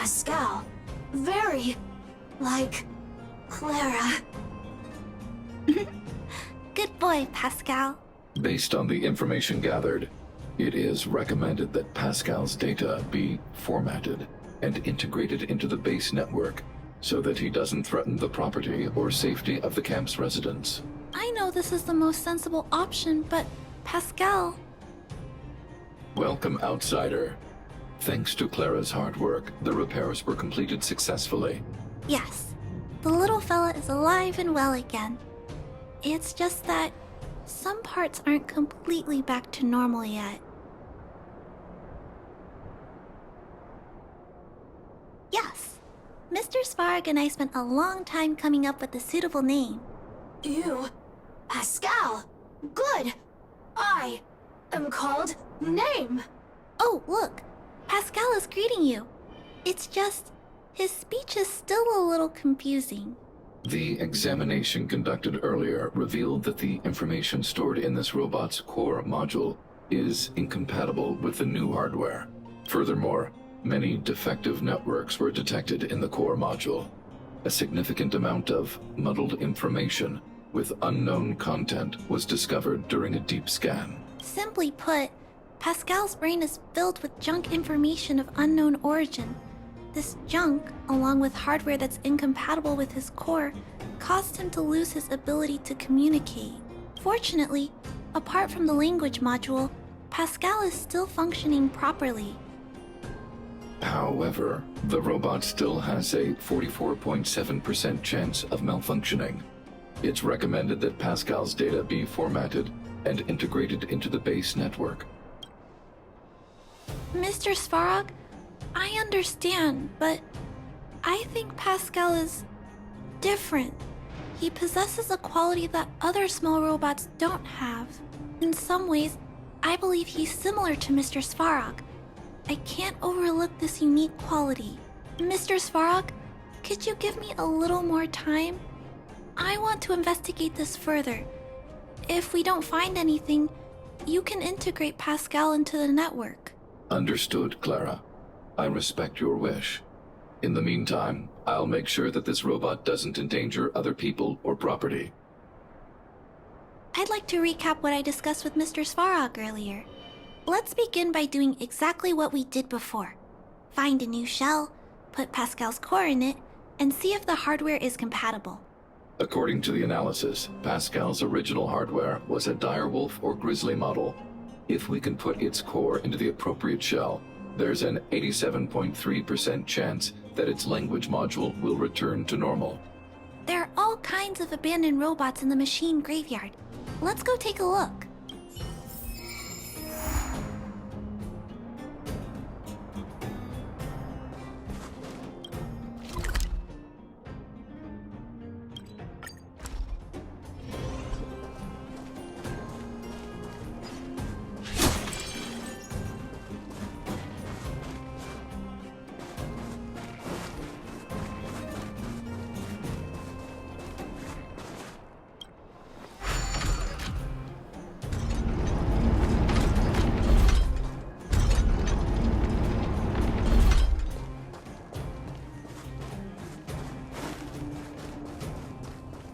Pascal. Very like Clara. Good boy, Pascal. Based on the information gathered, it is recommended that Pascal's data be formatted and integrated into the base network so that he doesn't threaten the property or safety of the camp's residents. I know this is the most sensible option, but Pascal... Welcome, outsider. Thanks to Clara's hard work, the repairs were completed successfully. Yes, the little fella is alive and well again. It's just that some parts aren't completely back to normal yet. Yes, Mr. Svarg and I spent a long time coming up with a suitable name. You, Pascal. Good. I am called Name. Oh, look, Pascal is greeting you. It's just, his speech is still a little confusing. The examination conducted earlier revealed that the information stored in this robot's core module is incompatible with the new hardware. Furthermore, many defective networks were detected in the core module. A significant amount of muddled information with unknown content was discovered during a deep scan. Simply put, Pascal's brain is filled with junk information of unknown origin. This junk, along with hardware that's incompatible with his core, caused him to lose his ability to communicate. Fortunately, apart from the language module, Pascal is still functioning properly. However, the robot still has a 44.7% chance of malfunctioning. It's recommended that Pascal's data be formatted and integrated into the base network. Mr. Svarog, I understand, but I think Pascal is different. He possesses a quality that other small robots don't have. In some ways, I believe he's similar to Mr. Svarog. I can't overlook this unique quality. Mr. Svarog, could you give me a little more time? I want to investigate this further. If we don't find anything, you can integrate Pascal into the network. Understood, Clara. I respect your wish. In the meantime, I'll make sure that this robot doesn't endanger other people or property. I'd like to recap what I discussed with Mr. Svarog earlier. Let's begin by doing exactly what we did before. Find a new shell, put Pascal's core in it, and see if the hardware is compatible. According to the analysis, Pascal's original hardware was a direwolf or grizzly model. If we can put its core into the appropriate shell, there's an 87.3% chance that its language module will return to normal. There are all kinds of abandoned robots in the machine graveyard. Let's go take a look.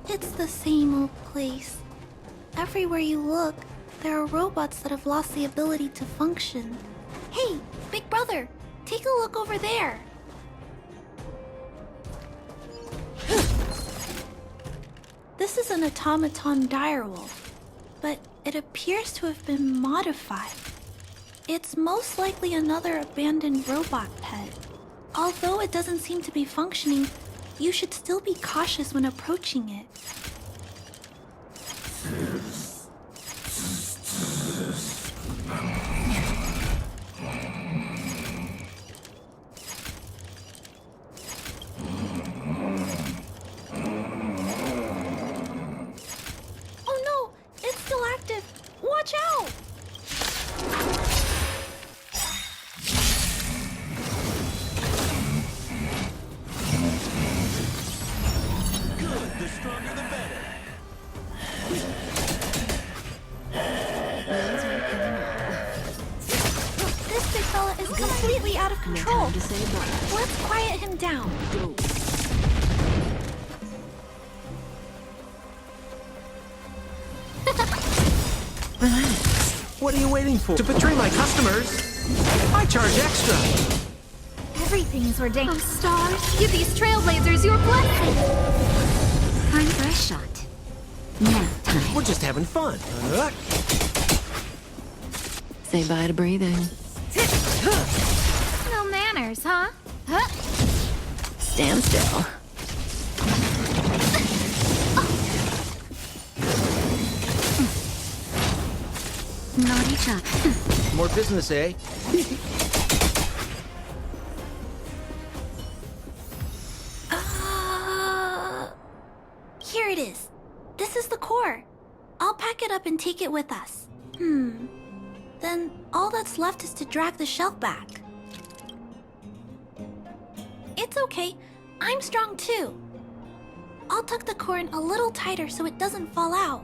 It's the same old place. Everywhere you look, there are robots that have lost the ability to function. Hey, big brother, take a look over there. This is an automaton direwolf, but it appears to have been modified. It's most likely another abandoned robot pet. Although it doesn't seem to be functioning, you should still be cautious when approaching it. Oh no! It's still active! Watch out! Good, the stronger the better. Pascal! Let's quiet him down. What are you waiting for? To betray my customers? I charge extra. Everything's ordained. Oh, stars, give these trailblazers your blessing. Time for a shot. Nap time. We're just having fun. Say bye to breathing. No manners, huh? Huh? Stand still. Naughty chop. More business, eh? Here it is. This is the core. I'll pack it up and take it with us. Then all that's left is to drag the shell back. It's okay. I'm strong too. I'll tuck the core in a little tighter so it doesn't fall out.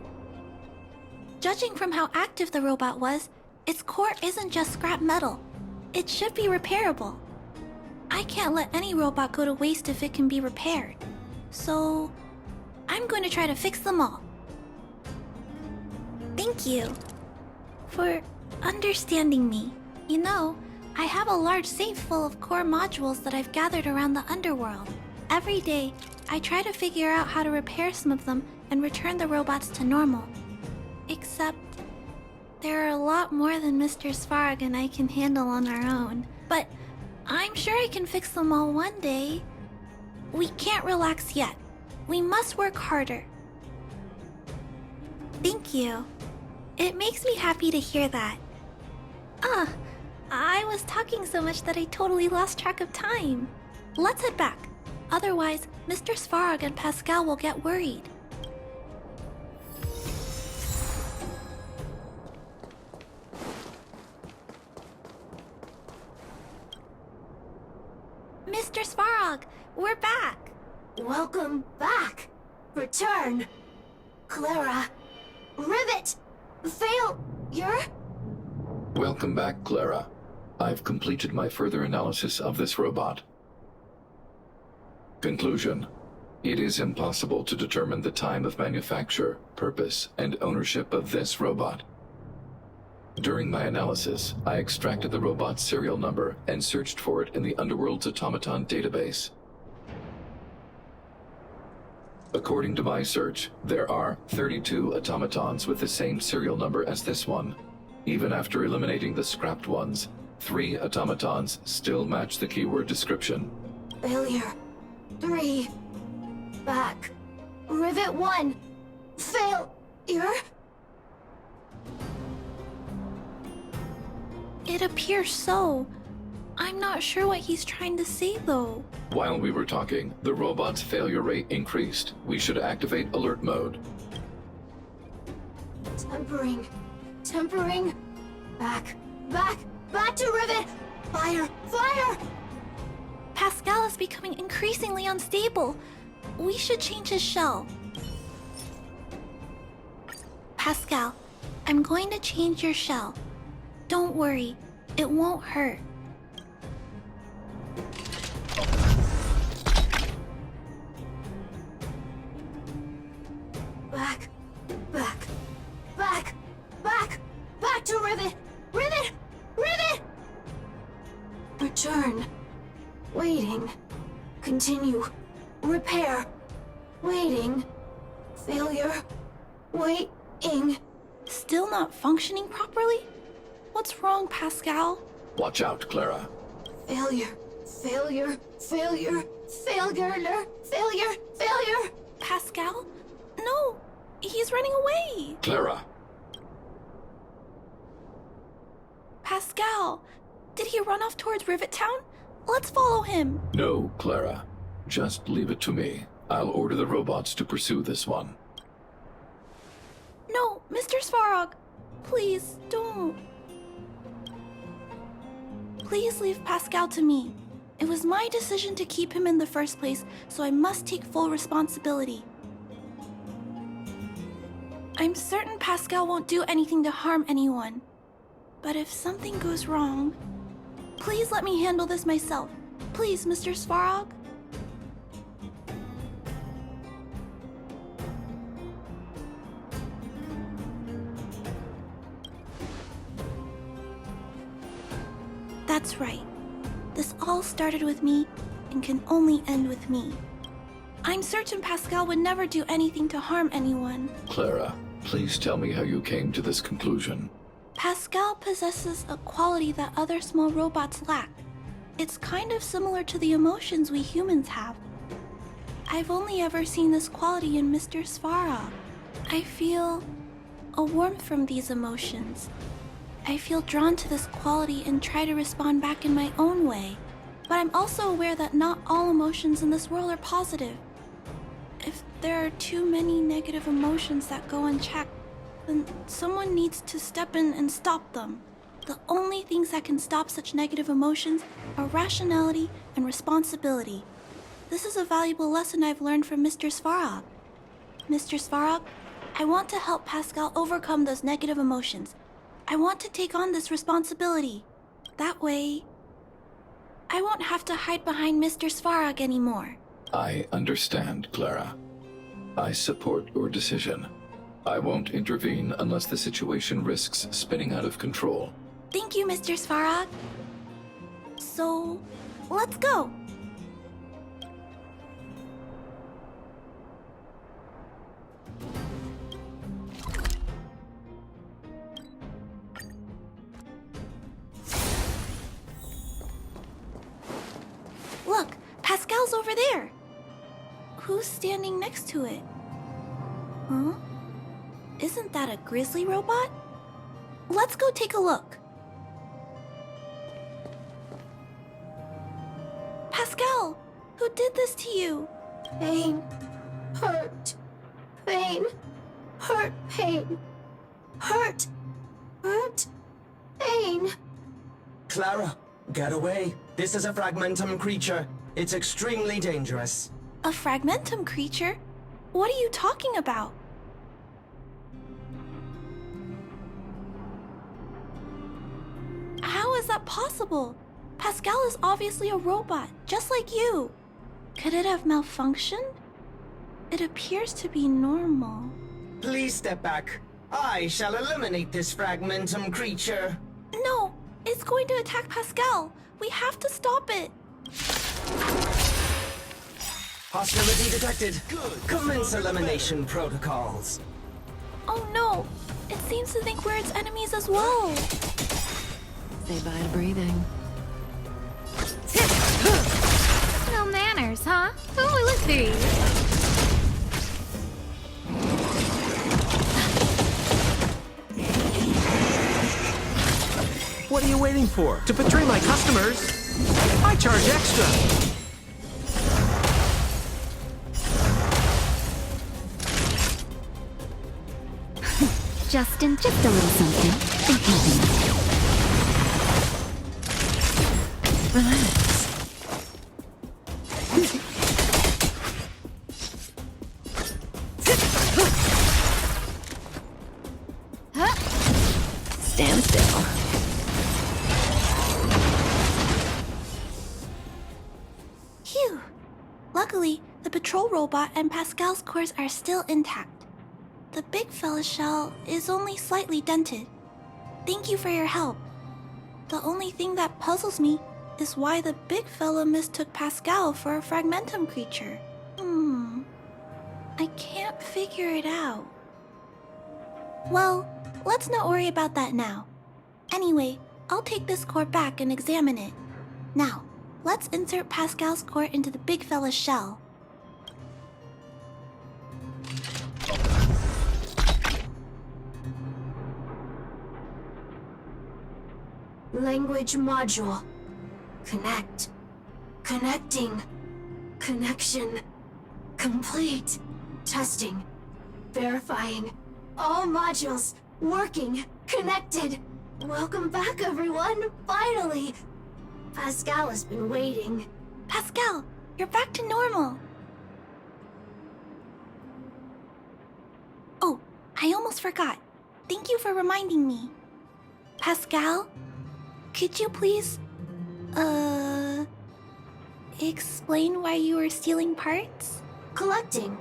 Judging from how active the robot was, its core isn't just scrap metal. It should be repairable. I can't let any robot go to waste if it can be repaired. So, I'm going to try to fix them all. Thank you for understanding me. You know, I have a large safe full of core modules that I've gathered around the underworld. Every day, I try to figure out how to repair some of them and return the robots to normal. Except, there are a lot more than Mr. Svarog and I can handle on our own. But I'm sure I can fix them all one day. We can't relax yet. We must work harder. Thank you. It makes me happy to hear that. I was talking so much that I totally lost track of time. Let's head back. Otherwise, Mr. Svarog and Pascal will get worried. Mr. Svarog, we're back. Welcome back. Return. Clara. Rivet. Failure. Welcome back, Clara. I've completed my further analysis of this robot. Conclusion. It is impossible to determine the time of manufacture, purpose, and ownership of this robot. During my analysis, I extracted the robot's serial number and searched for it in the Underworld's automaton database. According to my search, there are 32 automatons with the same serial number as this one. Even after eliminating the scrapped ones, 3 automatons still match the keyword description. Failure. 3. Back. Rivet 1. Failure. It appears so. I'm not sure what he's trying to say, though. While we were talking, the robot's failure rate increased. We should activate alert mode. Tempering. Tempering. Back. Back. Back to Rivet. Fire. Fire. Pascal is becoming increasingly unstable. We should change his shell. Pascal, I'm going to change your shell. Don't worry, it won't hurt. Back. Back. Back. Back. Back to Rivet. Rivet. Rivet. Return. Waiting. Continue. Repair. Waiting. Failure. Waiting. Still not functioning properly? What's wrong, Pascal? Watch out, Clara. Failure. Failure. Failure. Failure. Failure. Failure. Pascal? No, he's running away. Clara. Pascal, did he run off towards Rivet Town? Let's follow him. No, Clara. Just leave it to me. I'll order the robots to pursue this one. No, Mr. Svarog, please don't. Please leave Pascal to me. It was my decision to keep him in the first place, so I must take full responsibility. I'm certain Pascal won't do anything to harm anyone. But if something goes wrong, Please let me handle this myself. Please, Mr. Svarog? That's right. This all started with me and can only end with me. I'm certain Pascal would never do anything to harm anyone. Clara, please tell me how you came to this conclusion. Pascal possesses a quality that other small robots lack. It's kind of similar to the emotions we humans have. I've only ever seen this quality in Mr. Svarog. I feel a warmth from these emotions. I feel drawn to this quality and try to respond back in my own way. But I'm also aware that not all emotions in this world are positive. If there are too many negative emotions that go unchecked, then someone needs to step in and stop them. The only things that can stop such negative emotions are rationality and responsibility. This is a valuable lesson I've learned from Mr. Svarog. Mr. Svarog, I want to help Pascal overcome those negative emotions. I want to take on this responsibility. That way, I won't have to hide behind Mr. Svarog anymore. I understand, Clara. I support your decision. I won't intervene unless the situation risks spinning out of control. Thank you, Mr. Svarog. So, let's go. Look, Pascal's over there. Who's standing next to it? Huh? Isn't that a grizzly robot? Let's go take a look. Pascal, who did this to you? Pain. Hurt. Pain. Hurt. Pain. Hurt. Hurt. Pain. Clara, get away. This is a fragmentum creature. It's extremely dangerous. A fragmentum creature? What are you talking about? How is that possible? Pascal is obviously a robot, just like you. Could it have malfunctioned? It appears to be normal. Please step back. I shall eliminate this fragmentum creature. No, it's going to attack Pascal. We have to stop it. Hostility detected. Commence elimination protocols. Oh no, it seems to think we're its enemies as well. Say bye to breathing. No manners, huh? Oh, look through you. What are you waiting for? To betray my customers? I charge extra. Justin, just a little something. Think nothing. Relax. Stand still. Phew. Luckily, the patrol robot and Pascal's cores are still intact. The big fella's shell is only slightly dented. Thank you for your help. The only thing that puzzles me is why the big fella mistook Pascal for a fragmentum creature. I can't figure it out. Well, let's not worry about that now. Anyway, I'll take this core back and examine it. Now, let's insert Pascal's core into the big fella's shell. Language module. Connect. Connecting. Connection. Complete. Testing. Verifying. All modules working. Connected. Welcome back, everyone. Finally. Pascal has been waiting. Pascal, you're back to normal. Oh, I almost forgot. Thank you for reminding me. Pascal, could you please Explain why you were stealing parts? Collecting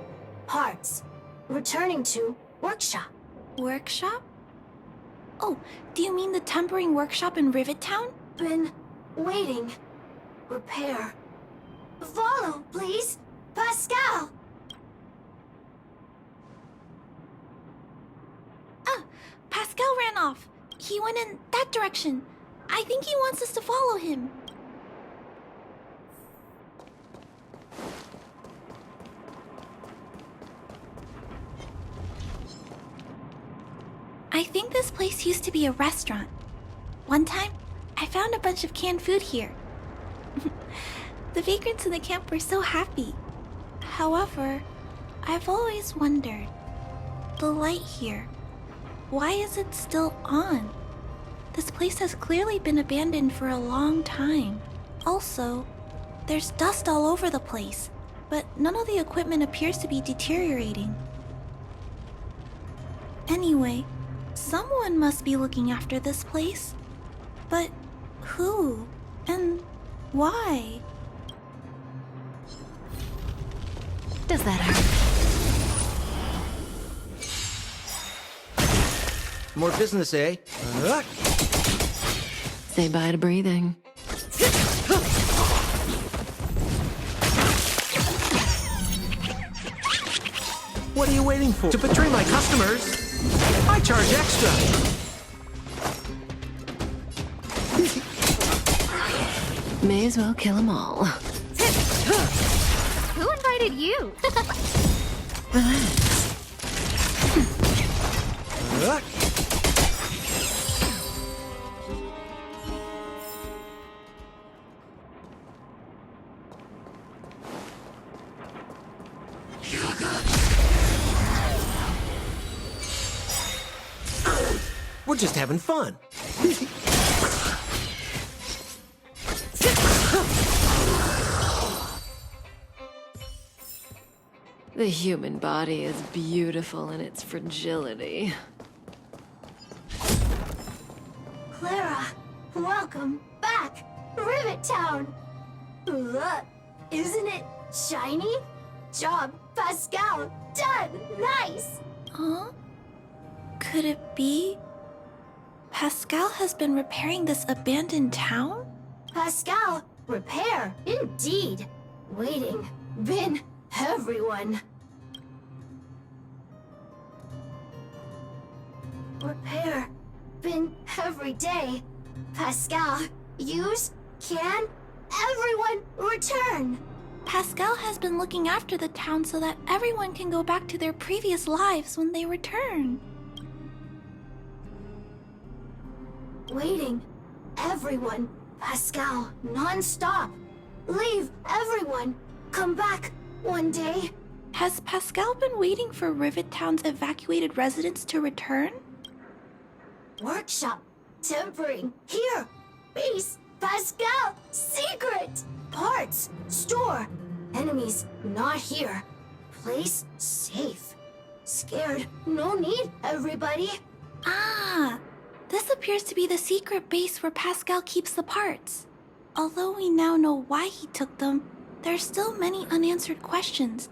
parts. Returning to workshop. Workshop? Oh, do you mean the tempering workshop in Rivet Town? Been waiting. Repair. Follow, please. Pascal! Ah, Pascal ran off. He went in that direction. I think he wants us to follow him. I think this place used to be a restaurant. One time, I found a bunch of canned food here. The vagrants in the camp were so happy. However, I've always wondered, the light here, why is it still on? This place has clearly been abandoned for a long time. Also, there's dust all over the place, but none of the equipment appears to be deteriorating. Anyway, someone must be looking after this place. But who? And why? Does that hurt? More business, eh? Say bye to breathing. What are you waiting for? To betray my customers? I charge extra. May as well kill them all. Who invited you? Relax. We're just having fun. The human body is beautiful in its fragility. Clara, welcome back. Rivet Town. Look, isn't it shiny? Job, Pascal. Done. Nice. Huh? Could it be? Pascal has been repairing this abandoned town? Pascal, repair. Indeed. Waiting. Been everyone. Repair. Been every day. Pascal, use, can, everyone return. Pascal has been looking after the town so that everyone can go back to their previous lives when they return. Waiting. Everyone. Pascal, non-stop. Leave, everyone. Come back one day. Has Pascal been waiting for Rivet Town's evacuated residents to return? Workshop. Tempering. Here. Base. Pascal. Secret. Parts. Store. Enemies not here. Place safe. Scared. No need, everybody. Ah! This appears to be the secret base where Pascal keeps the parts. Although we now know why he took them, there are still many unanswered questions.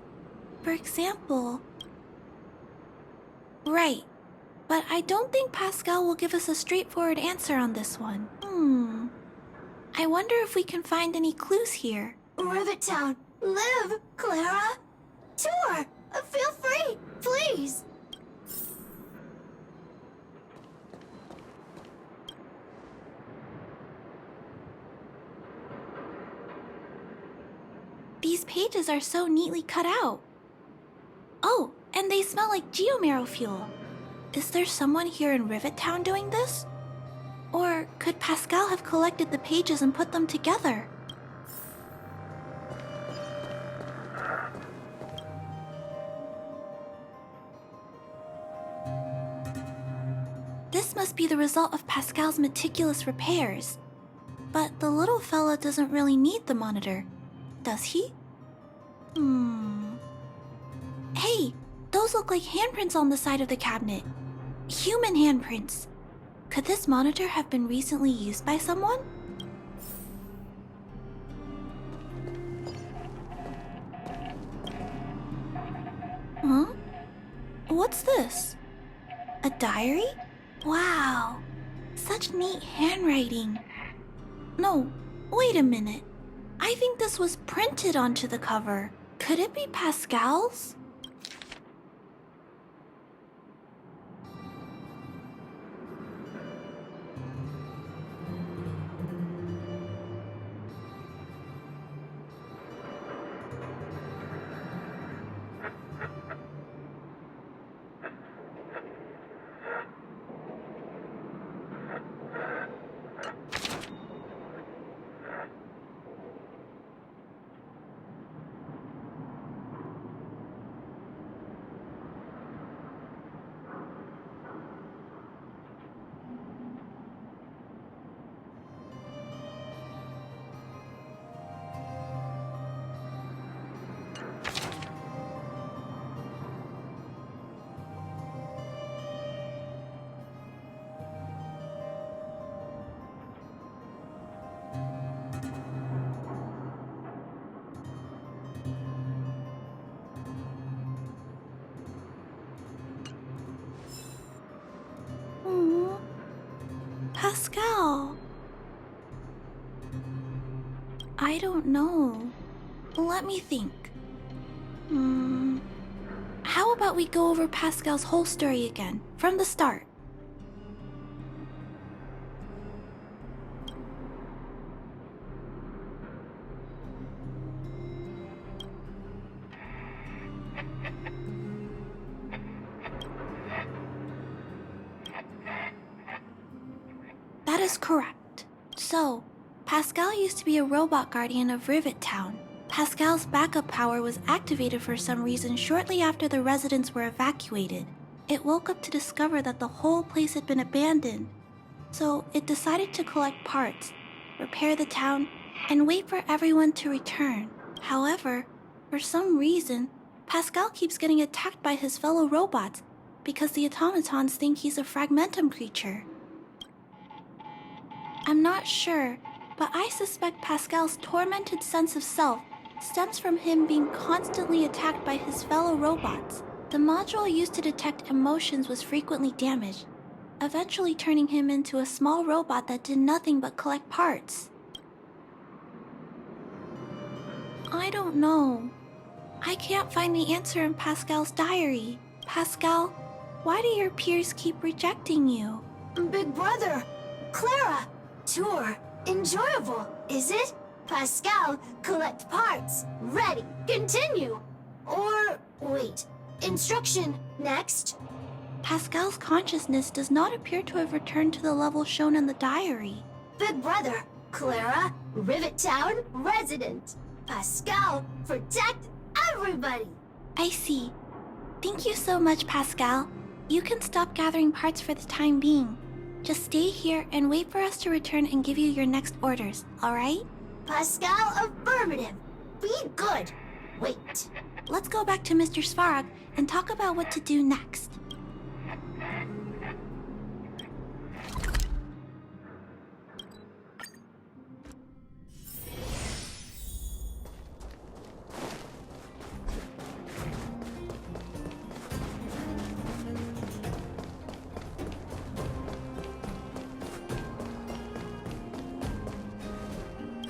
For example... Right. But I don't think Pascal will give us a straightforward answer on this one. I wonder if we can find any clues here. Rivet Town. Live, Clara. Tour. Feel free, please. These pages are so neatly cut out. Oh, and they smell like geomarrow fuel. Is there someone here in Rivet Town doing this? Or could Pascal have collected the pages and put them together? This must be the result of Pascal's meticulous repairs. But the little fella doesn't really need the monitor, does he? Hey, those look like handprints on the side of the cabinet. Human handprints. Could this monitor have been recently used by someone? What's this? A diary? Wow, such neat handwriting. No, wait a minute. I think this was printed onto the cover. Could it be Pascal's? Pascal. I don't know. Let me think. How about we go over Pascal's whole story again, from the start? That is correct. So, Pascal used to be a robot guardian of Rivet Town. Pascal's backup power was activated for some reason shortly after the residents were evacuated. It woke up to discover that the whole place had been abandoned. So, it decided to collect parts, repair the town, and wait for everyone to return. However, for some reason, Pascal keeps getting attacked by his fellow robots because the automatons think he's a fragmentum creature. I'm not sure, but I suspect Pascal's tormented sense of self stems from him being constantly attacked by his fellow robots. The module used to detect emotions was frequently damaged, eventually turning him into a small robot that did nothing but collect parts. I don't know. I can't find the answer in Pascal's diary. Pascal, why do your peers keep rejecting you? Big brother, Clara, tour, enjoyable, is it? Pascal, collect parts, ready, continue. Or, wait, instruction, next. Pascal's consciousness does not appear to have returned to the level shown in the diary. Big brother, Clara, Rivet Town, resident. Pascal, protect everybody. I see. Thank you so much, Pascal. You can stop gathering parts for the time being. Just stay here and wait for us to return and give you your next orders, alright? Pascal, affirmative. Be good. Wait. Let's go back to Mr. Svarog and talk about what to do next.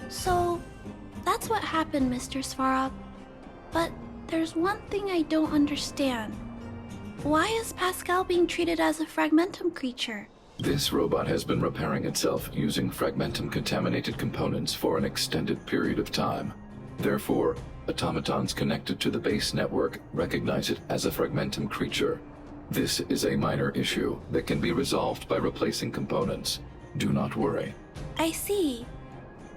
So, that's what happened, Mr. Svarog. But there's one thing I don't understand. Why is Pascal being treated as a fragmentum creature? This robot has been repairing itself using fragmentum-contaminated components for an extended period of time. Therefore, automatons connected to the base network recognize it as a fragmentum creature. This is a minor issue that can be resolved by replacing components. Do not worry. I see.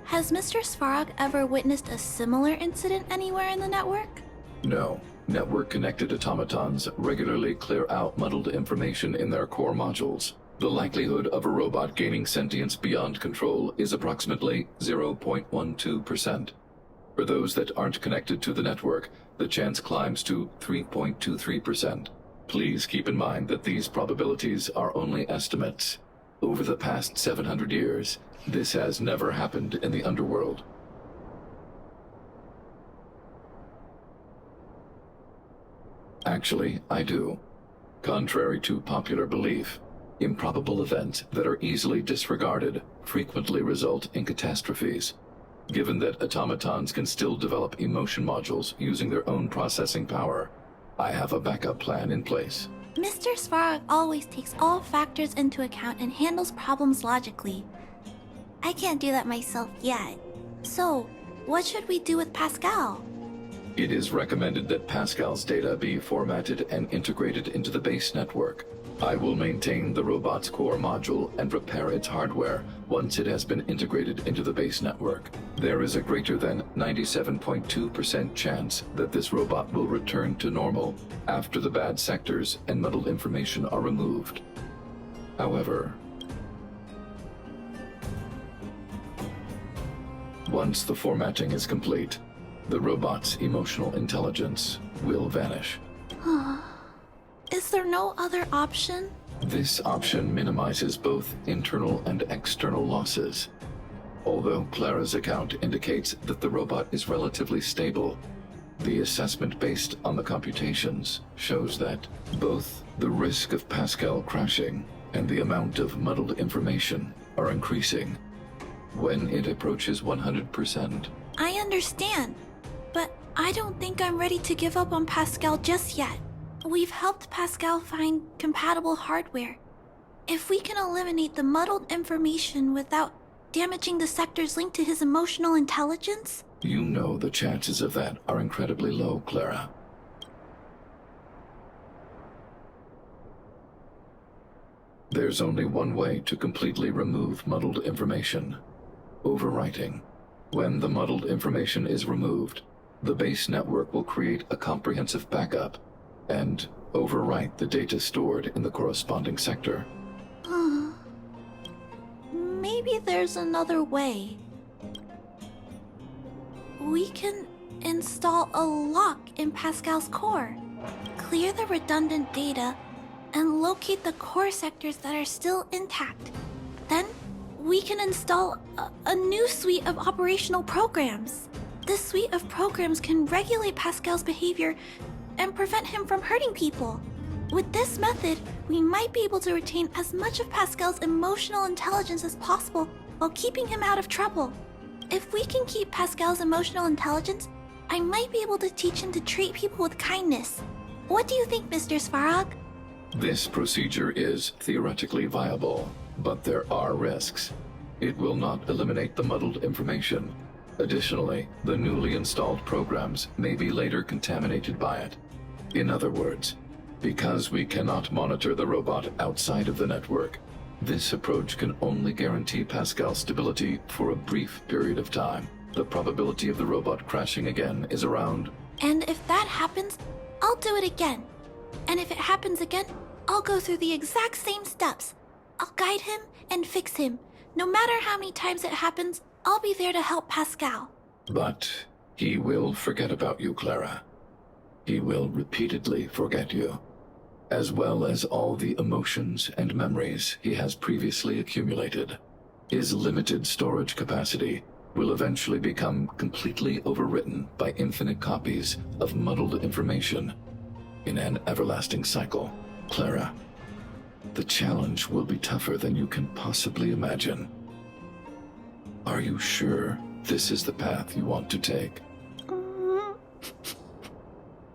Has Mr. Svarog ever witnessed a similar incident anywhere in the network? No. Network-connected automatons regularly clear out muddled information in their core modules. The likelihood of a robot gaining sentience beyond control is approximately 0.12%. For those that aren't connected to the network, the chance climbs to 3.23%. Please keep in mind that these probabilities are only estimates. Over the past 700 years, this has never happened in the underworld. Actually, I do. Contrary to popular belief, improbable events that are easily disregarded frequently result in catastrophes. Given that automatons can still develop emotion modules using their own processing power, I have a backup plan in place. Mr. Svarog always takes all factors into account and handles problems logically. I can't do that myself yet. So, what should we do with Pascal? It is recommended that Pascal's data be formatted and integrated into the base network. I will maintain the robot's core module and repair its hardware once it has been integrated into the base network. There is a greater than 97.2% chance that this robot will return to normal after the bad sectors and muddled information are removed. However, once the formatting is complete, the robot's emotional intelligence will vanish. Is there no other option? This option minimizes both internal and external losses. Although Clara's account indicates that the robot is relatively stable, the assessment based on the computations shows that both the risk of Pascal crashing and the amount of muddled information are increasing when it approaches 100%. I understand, but I don't think I'm ready to give up on Pascal just yet. We've helped Pascal find compatible hardware. If we can eliminate the muddled information without damaging the sectors linked to his emotional intelligence... You know the chances of that are incredibly low, Clara. There's only one way to completely remove muddled information: overwriting. When the muddled information is removed, the base network will create a comprehensive backup and overwrite the data stored in the corresponding sector. Maybe there's another way. We can install a lock in Pascal's core, clear the redundant data, and locate the core sectors that are still intact. Then, we can install a new suite of operational programs. This suite of programs can regulate Pascal's behavior and prevent him from hurting people. With this method, we might be able to retain as much of Pascal's emotional intelligence as possible while keeping him out of trouble. If we can keep Pascal's emotional intelligence, I might be able to teach him to treat people with kindness. What do you think, Mr. Svarog? This procedure is theoretically viable, but there are risks. It will not eliminate the muddled information. Additionally, the newly installed programs may be later contaminated by it. In other words, because we cannot monitor the robot outside of the network, this approach can only guarantee Pascal's stability for a brief period of time. The probability of the robot crashing again is around... And if that happens, I'll do it again. And if it happens again, I'll go through the exact same steps. I'll guide him and fix him. No matter how many times it happens, I'll be there to help Pascal. But he will forget about you, Clara. He will repeatedly forget you, as well as all the emotions and memories he has previously accumulated. His limited storage capacity will eventually become completely overwritten by infinite copies of muddled information in an everlasting cycle. Clara, the challenge will be tougher than you can possibly imagine. Are you sure this is the path you want to take?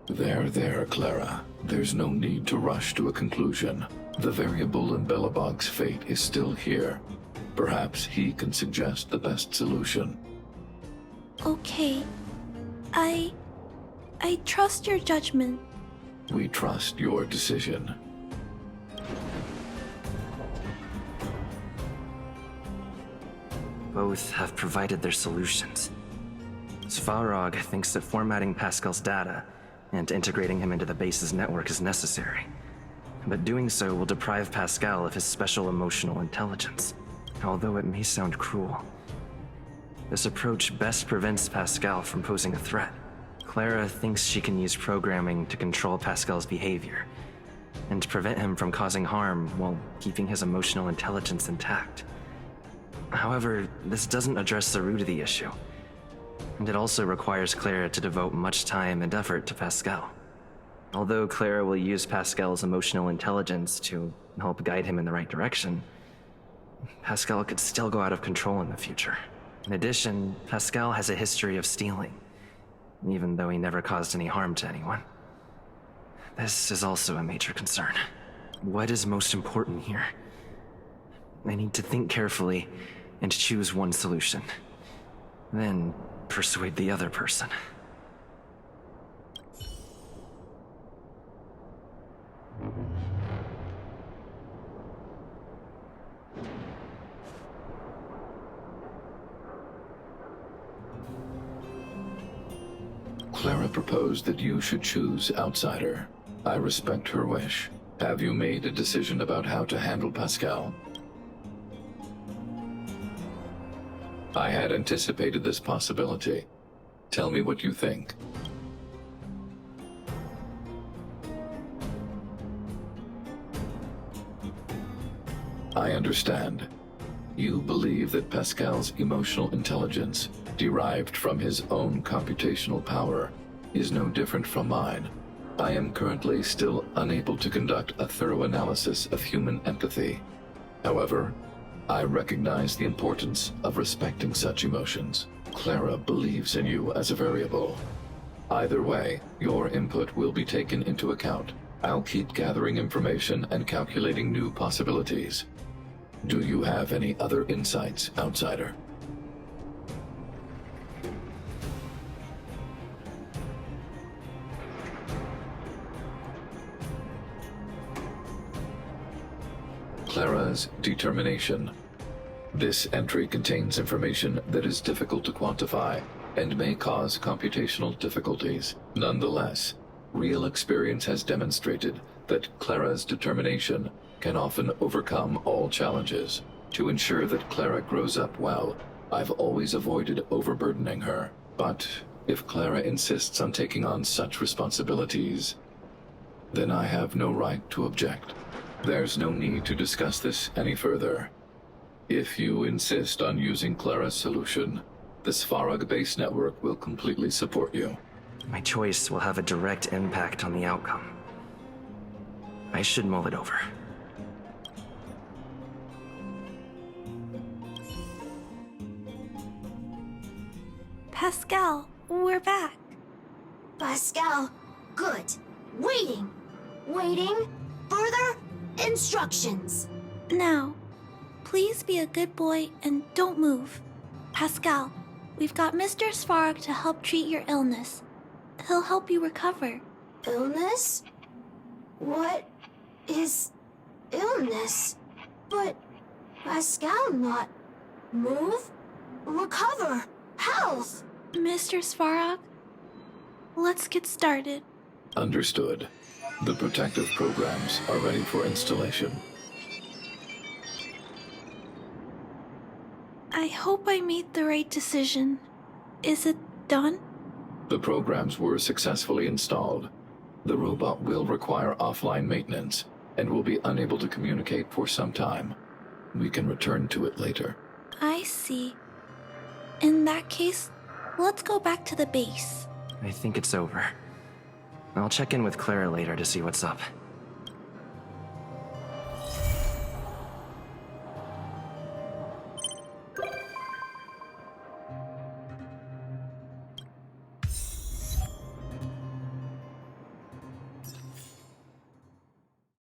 There, Clara. There's no need to rush to a conclusion. The variable in Belobog's fate is still here. Perhaps he can suggest the best solution. Okay. I trust your judgment. We trust your decision. Both have provided their solutions. Svarog thinks that formatting Pascal's data and integrating him into the base's network is necessary. But doing so will deprive Pascal of his special emotional intelligence, although it may sound cruel. This approach best prevents Pascal from posing a threat. Clara thinks she can use programming to control Pascal's behavior and prevent him from causing harm while keeping his emotional intelligence intact. However, this doesn't address the root of the issue, and it also requires Clara to devote much time and effort to Pascal. Although Clara will use Pascal's emotional intelligence to help guide him in the right direction, Pascal could still go out of control in the future. In addition, Pascal has a history of stealing, even though he never caused any harm to anyone. This is also a major concern. What is most important here? I need to think carefully and choose one solution. Then persuade the other person. Clara proposed that you should choose Outsider. I respect her wish. Have you made a decision about how to handle Pascal? I had anticipated this possibility. Tell me what you think. I understand. You believe that Pascal's emotional intelligence, derived from his own computational power, is no different from mine. I am currently still unable to conduct a thorough analysis of human empathy. However, I recognize the importance of respecting such emotions. Clara believes in you as a variable. Either way, your input will be taken into account. I'll keep gathering information and calculating new possibilities. Do you have any other insights, Outsider? Clara's determination. This entry contains information that is difficult to quantify and may cause computational difficulties. Nonetheless, real experience has demonstrated that Clara's determination can often overcome all challenges. To ensure that Clara grows up well, I've always avoided overburdening her. But if Clara insists on taking on such responsibilities, then I have no right to object. There's no need to discuss this any further. If you insist on using Clara's solution, the Svarog base network will completely support you. My choice will have a direct impact on the outcome. I should mull it over. Pascal, we're back. Pascal, good. Waiting. Waiting. Further instructions. Now, please be a good boy and don't move. Pascal, we've got Mr. Svarog to help treat your illness. He'll help you recover. Illness? What is illness? But Pascal not move, recover, health. Mr. Svarog, let's get started. Understood. The protective programs are ready for installation. I hope I made the right decision. Is it done? The programs were successfully installed. The robot will require offline maintenance and will be unable to communicate for some time. We can return to it later. I see. In that case, let's go back to the base. I think it's over. I'll check in with Clara later to see what's up.